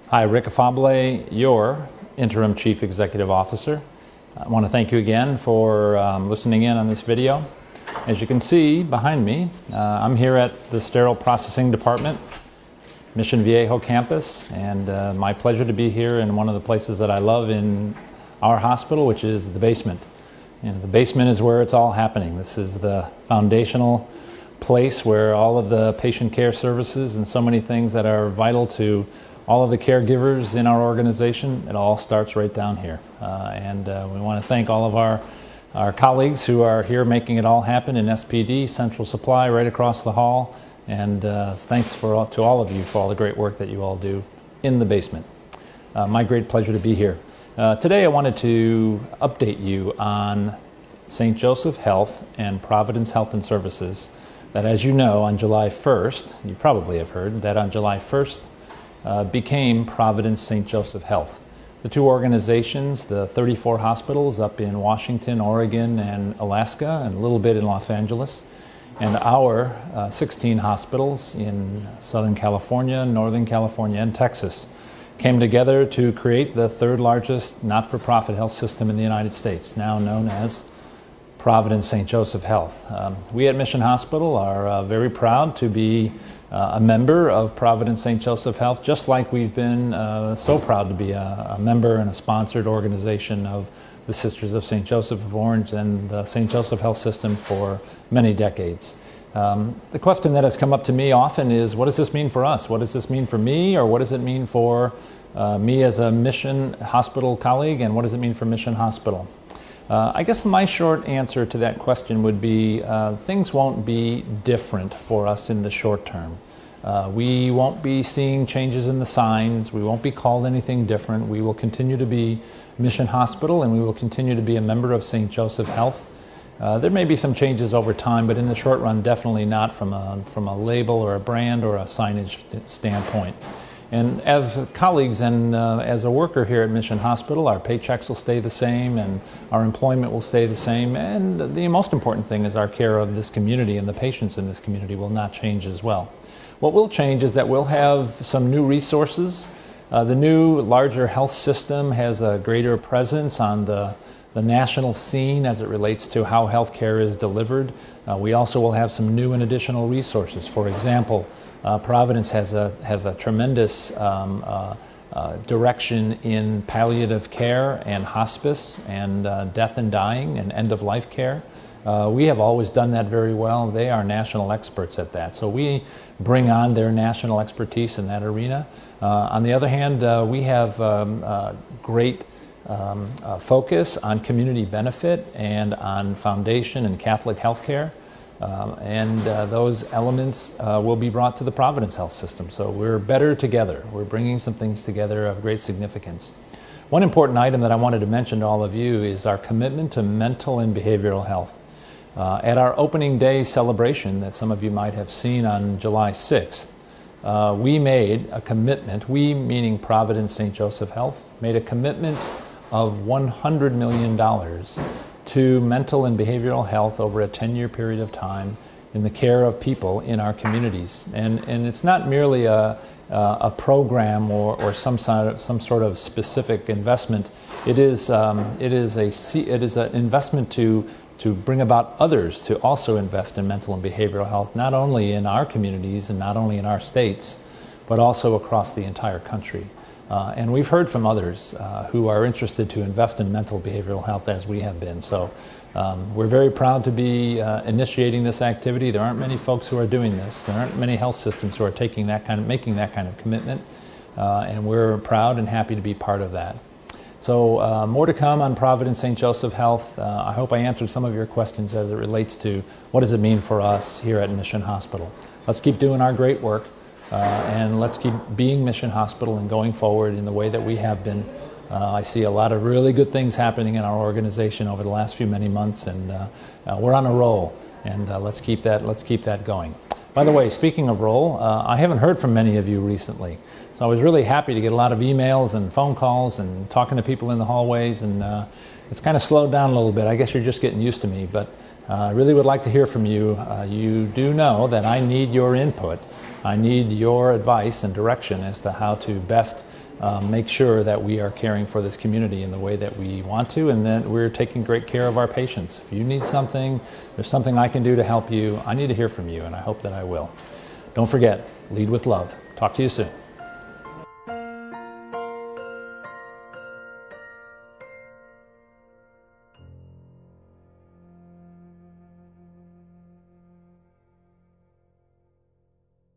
Hi, Rick Afable, your Interim Chief Executive Officer. I want to thank you again for listening in on this video. As you can see behind me, I'm here at the Sterile Processing Department, Mission Viejo campus, and my pleasure to be here in one of the places that I love in our hospital, which is the basement. And the basement is where it's all happening. This is the foundational place where all of the patient care services and so many things that are vital to all of the caregivers in our organization, it all starts right down here. We want to thank all of our colleagues who are here making it all happen in SPD, Central Supply, right across the hall. And thanks to all of you for all the great work that you all do in the basement. My great pleasure to be here. Today I wanted to update you on St. Joseph Health and Providence Health and Services that, as you know, on July 1st, you probably have heard that on July 1st, became Providence St. Joseph Health. The two organizations, the 34 hospitals up in Washington, Oregon, and Alaska, and a little bit in Los Angeles, and our 16 hospitals in Southern California, Northern California, and Texas, came together to create the third largest not-for-profit health system in the United States, now known as Providence St. Joseph Health. We at Mission Hospital are very proud to be a member of Providence St. Joseph Health, just like we've been so proud to be a member and a sponsored organization of the Sisters of St. Joseph of Orange and the St. Joseph Health System for many decades. The question that has come up to me often is, what does this mean for us? What does this mean for me, or what does it mean for me as a Mission Hospital colleague, and what does it mean for Mission Hospital? I guess my short answer to that question would be things won't be different for us in the short term. We won't be seeing changes in the signs. We won't be called anything different. We will continue to be Mission Hospital, and we will continue to be a member of St. Joseph Health. There may be some changes over time, but in the short run, definitely not from a label or a brand or a signage standpoint. And as colleagues and as a worker here at Mission Hospital, our paychecks will stay the same and our employment will stay the same. And the most important thing is our care of this community and the patients in this community will not change as well. What will change is that we'll have some new resources. The new, larger health system has a greater presence on the national scene as it relates to how healthcare is delivered. We also will have some new and additional resources. For example, Providence has a tremendous direction in palliative care and hospice and death and dying and end-of-life care. We have always done that very well. They are national experts at that. So we bring on their national expertise in that arena. On the other hand, we have great focus on community benefit and on foundation and Catholic healthcare. Those elements will be brought to the Providence Health System. So we're better together. We're bringing some things together of great significance. One important item that I wanted to mention to all of you is our commitment to mental and behavioral health. At our opening day celebration that some of you might have seen on July 6th, we made a commitment, we meaning Providence St. Joseph Health, made a commitment of $100 million to mental and behavioral health over a 10-year period of time in the care of people in our communities. And it's not merely a program or some sort of specific investment. It is an investment to bring about others to also invest in mental and behavioral health, not only in our communities and not only in our states, but also across the entire country. And we've heard from others who are interested to invest in mental behavioral health as we have been. So we're very proud to be initiating this activity. There aren't many folks who are doing this. There aren't many health systems who are making that kind of commitment. And we're proud and happy to be part of that. So more to come on Providence St. Joseph Health. I hope I answered some of your questions as it relates to what does it mean for us here at Mission Hospital. Let's keep doing our great work. And let's keep being Mission Hospital and going forward in the way that we have been. I see a lot of really good things happening in our organization over the last many months, and we're on a roll. And let's keep that going. By the way, speaking of roll, I haven't heard from many of you recently, so I was really happy to get a lot of emails and phone calls and talking to people in the hallways, and It's kind of slowed down a little bit. I guess you're just getting used to me, but I really would like to hear from you. You do know that I need your input. I need your advice and direction as to how to best make sure that we are caring for this community in the way that we want to, and that we're taking great care of our patients. If you need something, there's something I can do to help you, I need to hear from you, and I hope that I will. Don't forget, lead with love. Talk to you soon.